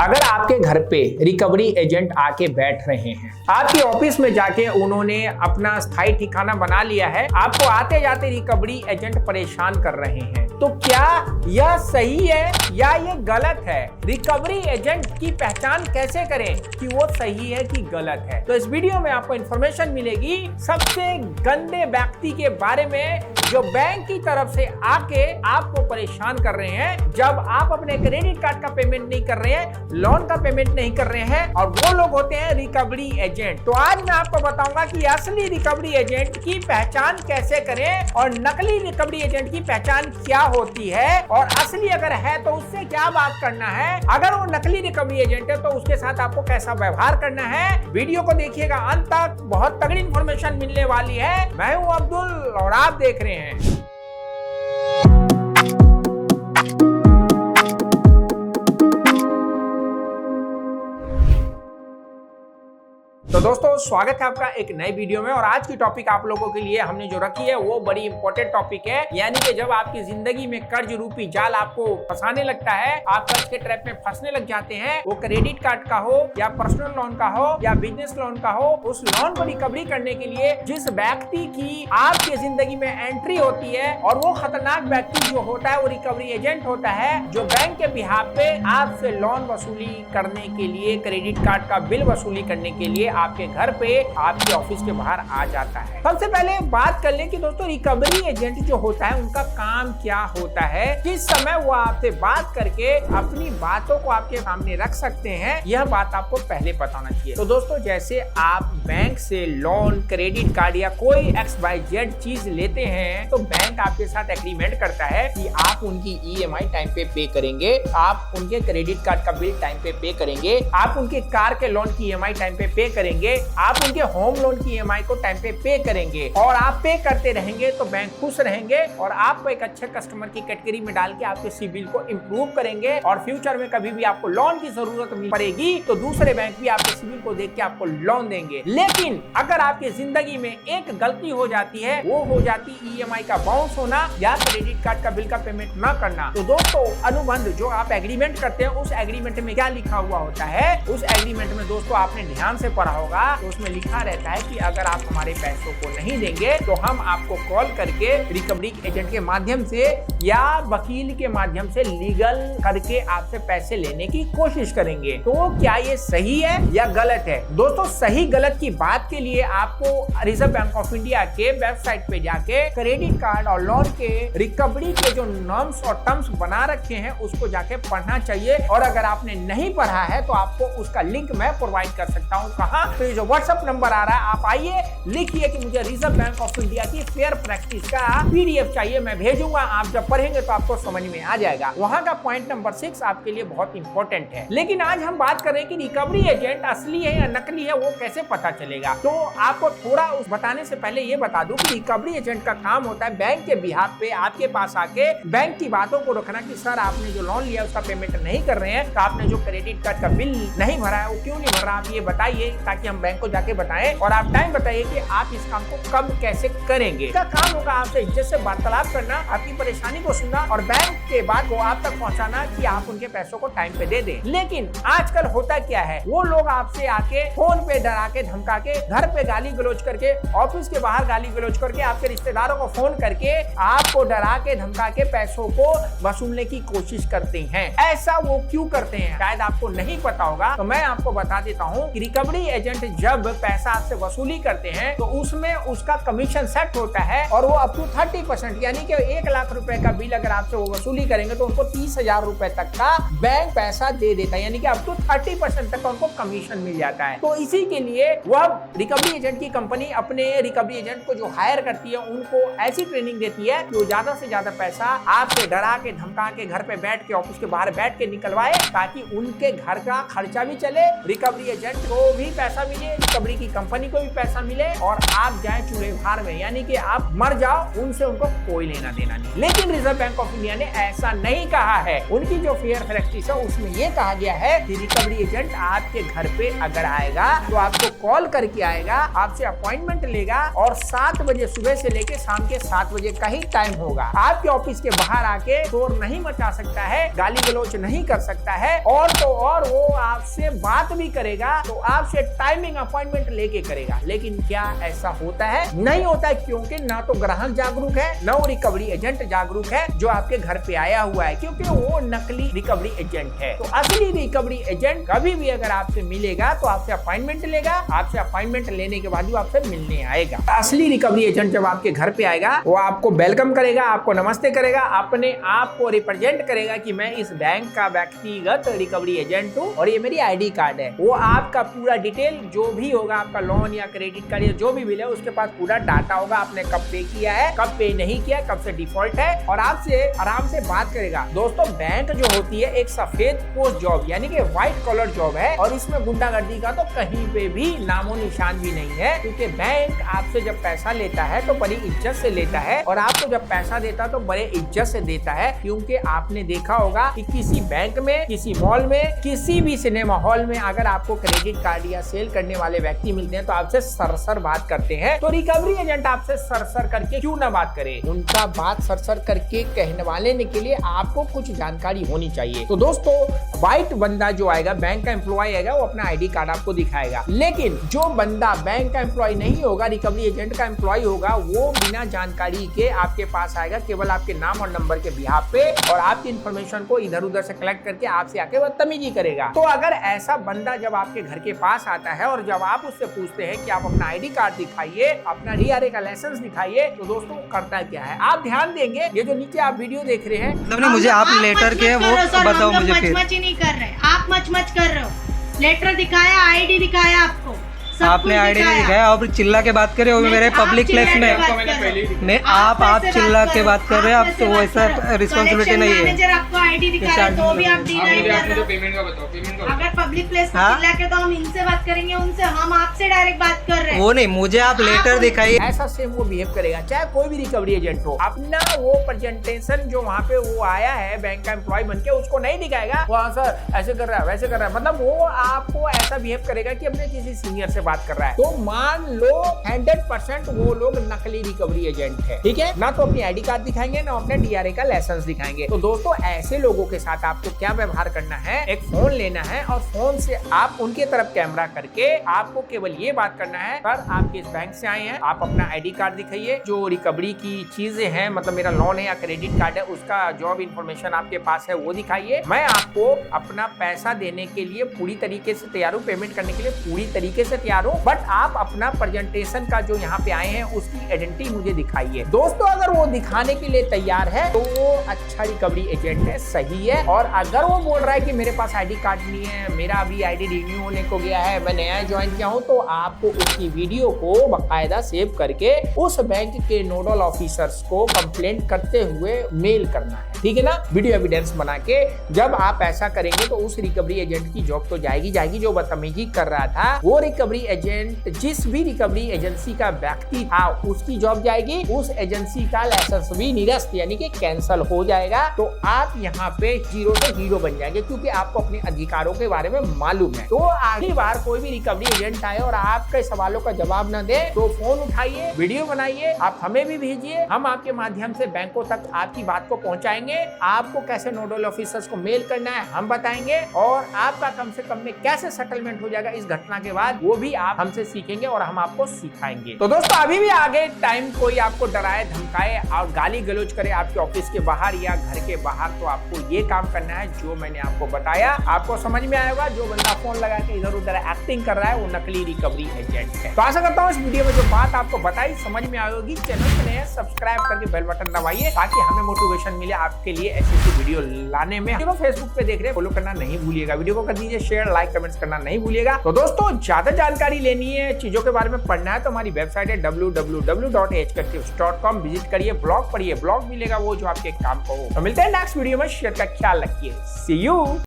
अगर आपके घर पे रिकवरी एजेंट आके बैठ रहे हैं, आपके ऑफिस में जाके उन्होंने अपना स्थायी ठिकाना बना लिया है, आपको आते जाते रिकवरी एजेंट परेशान कर रहे हैं, तो क्या यह सही है या ये गलत है? रिकवरी एजेंट की पहचान कैसे करें कि वो सही है कि गलत है? तो इस वीडियो में आपको इंफॉर्मेशन मिलेगी सबसे गंदे व्यक्ति के बारे में जो बैंक की तरफ से आके आपको परेशान कर रहे हैं जब आप अपने क्रेडिट कार्ड का पेमेंट नहीं कर रहे हैं, लोन का पेमेंट नहीं कर रहे हैं, और वो लोग होते हैं रिकवरी एजेंट। तो आज मैं आपको बताऊंगा कि असली रिकवरी एजेंट की पहचान कैसे करें और नकली रिकवरी एजेंट की पहचान क्या होती है, और असली अगर है तो उससे क्या बात करना है, अगर वो नकली रिकवरी एजेंट है तो उसके साथ आपको कैसा व्यवहार करना है। वीडियो को देखिएगा अंत तक, बहुत तगड़ी इंफॉर्मेशन मिलने वाली है। मैं हूं अब्दुल और आप देख रहे हैं। तो दोस्तों स्वागत है आपका एक नए वीडियो में। और आज की टॉपिक आप लोगों के लिए हमने जो रखी है वो बड़ी इंपॉर्टेंट टॉपिक है, यानी कि जब आपकी जिंदगी में कर्ज रूपी जाल आपको फंसाने लगता है, आप कर्ज के ट्रैप में फंसने लग जाते हैं, वो क्रेडिट कार्ड का हो या पर्सनल लोन का हो या बिजनेस लोन का हो, उस लोन को रिकवरी करने के लिए जिस व्यक्ति की आपकी जिंदगी में एंट्री होती है, और वो खतरनाक व्यक्ति जो होता है वो रिकवरी एजेंट होता है, जो बैंक के बिहाफ पे आपसे लोन वसूली करने के लिए, क्रेडिट कार्ड का बिल वसूली करने के लिए आपके घर पे, आपके ऑफिस के बाहर आ जाता है। सबसे पहले बात कर लें कि दोस्तों रिकवरी एजेंट जो होता है उनका काम क्या होता है, किस समय वो आपसे बात करके अपनी बातों को आपके सामने रख सकते हैं, यह बात आपको पहले पता होना चाहिए। तो दोस्तों जैसे आप बैंक से लोन, क्रेडिट कार्ड या कोई XYZ चीज लेते हैं तो बैंक आपके साथ एग्रीमेंट करता है कि आप उनकी EMI टाइम पे पे करेंगे, आप उनके क्रेडिट कार्ड का बिल टाइम पे पे करेंगे, आप उनके कार के लोन की EMI टाइम पे पे करेंगे, आप उनके होम लोन की EMI को टाइम पे पे करेंगे, और आप पे करते रहेंगे तो बैंक खुश रहेंगे और आपको एक अच्छे कस्टमर की कैटेगरी में डाल के आपके सिबिल को इंप्रूव करेंगे, और फ्यूचर में कभी भी आपको लोन की जरूरत पड़ेगी तो दूसरे बैंक भी आपके सिबिल को देख के आपको लोन देंगे। लेकिन अगर आपकी जिंदगी में एक गलती हो जाती है, वो हो जाती EMI का बाउंस होना या क्रेडिट कार्ड का बिल का पेमेंट न करना। तो दोस्तों अनुबंध जो आप एग्रीमेंट करते हैं, उस एग्रीमेंट में क्या लिखा हुआ होता है, उस एग्रीमेंट में दोस्तों आपने ध्यान से पढ़ा होगा, तो उसमें लिखा रहता है कि अगर आप हमारे पैसों को नहीं देंगे तो हम आपको कॉल करके रिकवरी एजेंट के माध्यम से या वकील के माध्यम से लीगल करके आपसे पैसे लेने की कोशिश करेंगे। तो क्या ये सही है या गलत है? दोस्तों सही गलत की बात के लिए आपको रिजर्व बैंक ऑफ इंडिया के वेबसाइट पे जाके क्रेडिट कार्ड और लोन के रिकवरी के जो नॉर्म्स और टर्म्स बना रखे हैं उसको जाके पढ़ना चाहिए, और अगर आपने नहीं पढ़ा है तो आपको उसका लिंक मैं प्रोवाइड कर सकता हूँ। कहाँ? तो ये जो व्हाट्सएप नंबर आ रहा है, आप आइए, लिखिए कि मुझे रिजर्व बैंक ऑफ इंडिया की फेयर प्रैक्टिस का PDF चाहिए, मैं भेजूंगा। आप जब पढ़ेंगे तो आपको समझ में आ जाएगा। वहां का पॉइंट नंबर 6 आपके लिए बहुत इंपॉर्टेंट है। लेकिन आज हम बात कर रहे हैं कि रिकवरी एजेंट असली है या नकली है, वो कैसे पता चलेगा। तो आपको थोड़ा उस बताने से पहले ये बता दूं कि रिकवरी एजेंट का काम होता है बैंक के बिहाफ पे आपके पास आके बैंक की बातों को रखना कि सर आपने जो लोन लिया उसका पेमेंट नहीं कर रहे हैं, तो आपने जो क्रेडिट कार्ड का बिल नहीं भरा है वो क्यों नहीं भर रहा, आप ये बताइए, ताकि हम बैंक को जाके बताएं, और आप टाइम बताइए कि आप इस काम को कब कैसे करेंगे। इसका काम होगा आपसे इज्जत से वार्तालाप करना, आपकी परेशानी को सुनना और बैंक के बाद वो आप तक पहुंचाना कि आप उनके पैसों को टाइम पे दे दें। लेकिन आजकल होता क्या है, वो लोग आपसे आके फोन पे डरा के धमका के, घर पे गाली गलौज करके, ऑफिस के बाहर गाली गलौज करके, आपके रिश्तेदारों को फोन करके आपको डरा के धमका के पैसों को वसूलने की कोशिश करते हैं। ऐसा वो क्यों करते हैं शायद आपको नहीं पता होगा, तो मैं आपको बता देता हूँ कि रिकवरी एजेंट जब पैसा आपसे वसूली करते हैं तो उसमें उसका कमीशन सेट होता है, और वो अप टू 30%, यानी कि 1 लाख रुपए का बिल अगर आपसे वो वसूली करेंगे तो उनको 30,000 रुपए तक का बैंक पैसा दे देता है, यानी कि अप टू 30% तक उनको कमीशन मिल जाता है। तो इसी के लिए वह रिकवरी एजेंट की कंपनी अपने रिकवरी एजेंट को जो हायर करती है उनको ऐसी ट्रेनिंग देती है कि वो ज्यादा से ज्यादा पैसा आपसे डरा के धमका के घर पे बैठ के, ऑफिस के बाहर बैठ के निकलवाए, ताकि उनके घर का खर्चा भी चले, रिकवरी एजेंट को भी पैसा मिले, रिकवरी की कंपनी को भी पैसा मिले, और आप जाए चूल्हे भार में, यानी कि आप मर जाओ, उनसे उनको कोई लेना देना नहीं। लेकिन रिजर्व बैंक ऑफ इंडिया ने ऐसा नहीं कहा है। उनकी जो फेयर प्रैक्टिस है उसमें यह कहा गया है कि रिकवरी एजेंट आपके घर पे अगर आएगा तो आपको कॉल करके आएगा, आपसे अपॉइंटमेंट लेगा, और 7 बजे सुबह से लेके शाम के 7 बजे का ही टाइम होगा। आपके ऑफिस के बाहर आके शोर नहीं मचा सकता है, गाली गलौज नहीं कर सकता है, और तो और वो आपसे बात भी करेगा तो आपसे टाइमिंग अपॉइंटमेंट लेके करेगा। लेकिन क्या ऐसा होता है? नहीं होता है, क्योंकि ना तो ग्राहक जागरूक है, ना वो रिकवरी एजेंट जागरूक है जो आपके घर पे आया हुआ है, क्योंकि वो नकली रिकवरी एजेंट है। तो असली रिकवरी एजेंट कभी भी अगर आपसे मिलेगा तो आपसे अपॉइंटमेंट लेगा, आपसे अपॉइंटमेंट लेने के बाद वो आपसे मिलने आएगा। असली रिकवरी एजेंट जब आपके घर पे आएगा वो आपको वेलकम करेगा, आपको नमस्ते करेगा, अपने आप को रिप्रेजेंट करेगा कि मैं इस बैंक का व्यक्तिगत रिकवरी एजेंट हूँ और ये मेरी आईडी कार्ड है। वो आपका पूरा डिटेल जो भी होगा, आपका लोन या क्रेडिट कार्ड या जो भी बिल है, उसके पास पूरा डाटा होगा, आपने कब पे किया है, कब पे नहीं किया, कब से डिफॉल्ट है, और आपसे आराम से बात करेगा। दोस्तों, बैंक जो होती है एक सफेद पोस्ट जॉब यानी कि व्हाइट कॉलर जॉब है, और इसमें गुंडागर्दी का तो कहीं पे भी नामो निशान भी नहीं है, क्योंकि बैंक आपसे जब पैसा लेता है तो बड़ी इज्जत से लेता है, और आपको जब पैसा देता है तो बड़े इज्जत से देता है। क्योंकि आपने देखा होगा कि किसी बैंक में, किसी मॉल में, किसी भी सिनेमा हॉल में अगर आपको क्रेडिट कार्ड या सेल करने वाले व्यक्ति मिलते हैं तो आपसे सरसर बात करते हैं। तो रिकवरी एजेंट आपसे सरसर करके क्यों ना बात करे? उनका बात सरसर करके कहने के लिए आपको कुछ जानकारी होनी चाहिए। तो दोस्तों, व्हाइट बंदा जो आएगा, बैंक का एम्प्लॉय आएगा, वो अपना आईडी कार्ड आपको दिखाएगा। लेकिन जो बंदा बैंक का एम्प्लॉय नहीं होगा, रिकवरी एजेंट का एम्प्लॉय होगा, वो बिना जानकारी के आपके पास आएगा, केवल आपके नाम और नंबर के बिहाफ पे, और आपकी इन्फॉर्मेशन को इधर उधर से कलेक्ट करके आपसे आके बदतमीजी करेगा। तो अगर ऐसा बंदा जब आपके घर के पास आता है और जब आप उससे पूछते हैं कि आप अपना आईडी कार्ड दिखाइए, अपना डीआरए का लाइसेंस दिखाइए, तो दोस्तों करता क्या है? आप ध्यान देंगे, ये जो नीचे आप वीडियो देख रहे हैं, मतलब नहीं, मुझे आप लेटर के वो बताओ मुझे। फिर मच नहीं कर रहे, आप मच कर रहे हो। लेटर दिखाया, आईडी दिखाया, आपको आपने आईडी नहीं दिखाया और चिल्ला के बात कर रहे हो मेरे पब्लिक प्लेस में। मैं आप चिल्ला के बात कर रहे हैं, आप तो वैसा रिस्पॉन्सिबिलिटी नहीं है। मैनेजर आपको आईडी दिखा रहे तो भी आप डिनाई कर रहे हो। पेमेंट का बताओ, पेमेंट का। अगर पब्लिक प्लेस में चिल्ला के तो हम इनसे बात करेंगे, उनसे हम आपसे डायरेक्ट बात कर रहे हैं। वो नहीं, मुझे आप लेटर दिखाइए। ऐसा सेम वो बिहेव करेगा, चाहे कोई भी रिकवरी एजेंट हो। अपना वो प्रेजेंटेशन जो वहाँ पे वो आया है बैंक का एम्प्लॉय बन के, उसको नहीं दिखाएगा। वहाँ सर ऐसे कर रहा है, वैसे कर रहा है, मतलब वो आपको ऐसा बिहेव करेगा कि अपने किसी सीनियर से बात कर रहा है। तो मान लो 100% वो लोग नकली रिकवरी एजेंट है, ठीक है? ना तो अपनी आईडी कार्ड दिखाएंगे, ना अपने डीआरए का लाइसेंस दिखाएंगे। तो दोस्तों, ऐसे लोगों के साथ आपको क्या व्यवहार करना है? एक फोन लेना है और फोन से आप उनके तरफ कैमरा करके आपको केवल ये बात करना है, सर आप किस बैंक से आए हैं, आप अपना आईडी कार्ड दिखाइए, जो रिकवरी की चीजें हैं, मतलब मेरा लोन है या क्रेडिट कार्ड है, उसका जॉब इन्फॉर्मेशन आपके पास है वो दिखाइए। मैं आपको अपना पैसा देने के लिए पूरी तरीके से तैयार हूँ, पेमेंट करने के लिए पूरी तरीके से तैयार हूँ, बट आप अपना प्रेजेंटेशन का जो यहाँ पे आए हैं उसकी आइडेंटिटी मुझे दिखाइए। दोस्तों, अगर वो दिखाने के लिए तैयार है तो वो अच्छा रिकवरी एजेंट है, सही है। और अगर वो बोल रहा है कि मेरे पास आईडी कार्ड नहीं है, मेरा अभी आईडी रिन्यू होने को गया है, मैं नया ज्वाइन किया हूँ, तो आपको उसकी वीडियो को बाकायदा सेव करके उस बैंक के नोडल ऑफिसर्स को कंप्लेंट करते हुए मेल करना है, ठीक है ना? वीडियो एविडेंस बना के जब आप ऐसा करेंगे तो उस रिकवरी एजेंट की जॉब तो जाएगी जो बदतमीजी कर रहा था। वो रिकवरी एजेंट, जिस भी रिकवरी एजेंसी का व्यक्ति था, उसकी जॉब जाएगी, उस एजेंसी का लाइसेंस भी निरस्त यानी कि कैंसल हो जाएगा। तो आप यहाँ पे जीरो से हीरो बन जाएंगे, क्योंकि आपको अपने अधिकारों के बारे में मालूम है। तो अगली बार कोई भी रिकवरी एजेंट आए और आपके सवालों का जवाब न दे तो फोन उठाइए, वीडियो बनाइए, आप हमें भी भेजिए, हम आपके माध्यम से बैंकों तक आपकी बात को पहुंचाएंगे। आपको कैसे नोडल ऑफिसर्स को मेल करना है हम बताएंगे, और आपका कम से कम में कैसे सेटलमेंट हो जाएगा इस घटना के बाद, वो भी आप हमसे सीखेंगे और हम आपको सिखाएंगे। तो दोस्तों, अभी भी आगे टाइम कोई आपको डराए, धमकाए और गाली गलौज करे आपके ऑफिस के बाहर या घर के बाहर, तो आपको ये काम करना है जो मैंने आपको बताया। आपको समझ में आएगा, जो बंदा फोन लगा के इधर उधर एक्टिंग कर रहा है वो नकली रिकवरी एजेंट है। तो आशा करता हूँ इस वीडियो में जो बात आपको बताई समझ में आएगी। चैनल पे नए सब्सक्राइब करके बेल बटन दबाइए ताकि हमें मोटिवेशन मिले आपके लिए ऐसी वीडियो लाने में। फेसबुक पे देख रहे फॉलो करना नहीं भूलिएगा, वीडियो को कर दीजिए शेयर, लाइक कमेंट्स करना नहीं भूलिएगा। तो दोस्तों, ज्यादा जानकारी लेनी है, चीजों के बारे में पढ़ना है, तो हमारी वेबसाइट है www.hktips.com, विजिट करिए, ब्लॉग पढ़िए, ब्लॉग मिलेगा वो जो आपके काम को हो। तो मिलते हैं नेक्स्ट वीडियो में, शेयर का ख्याल रखिए, सी यू।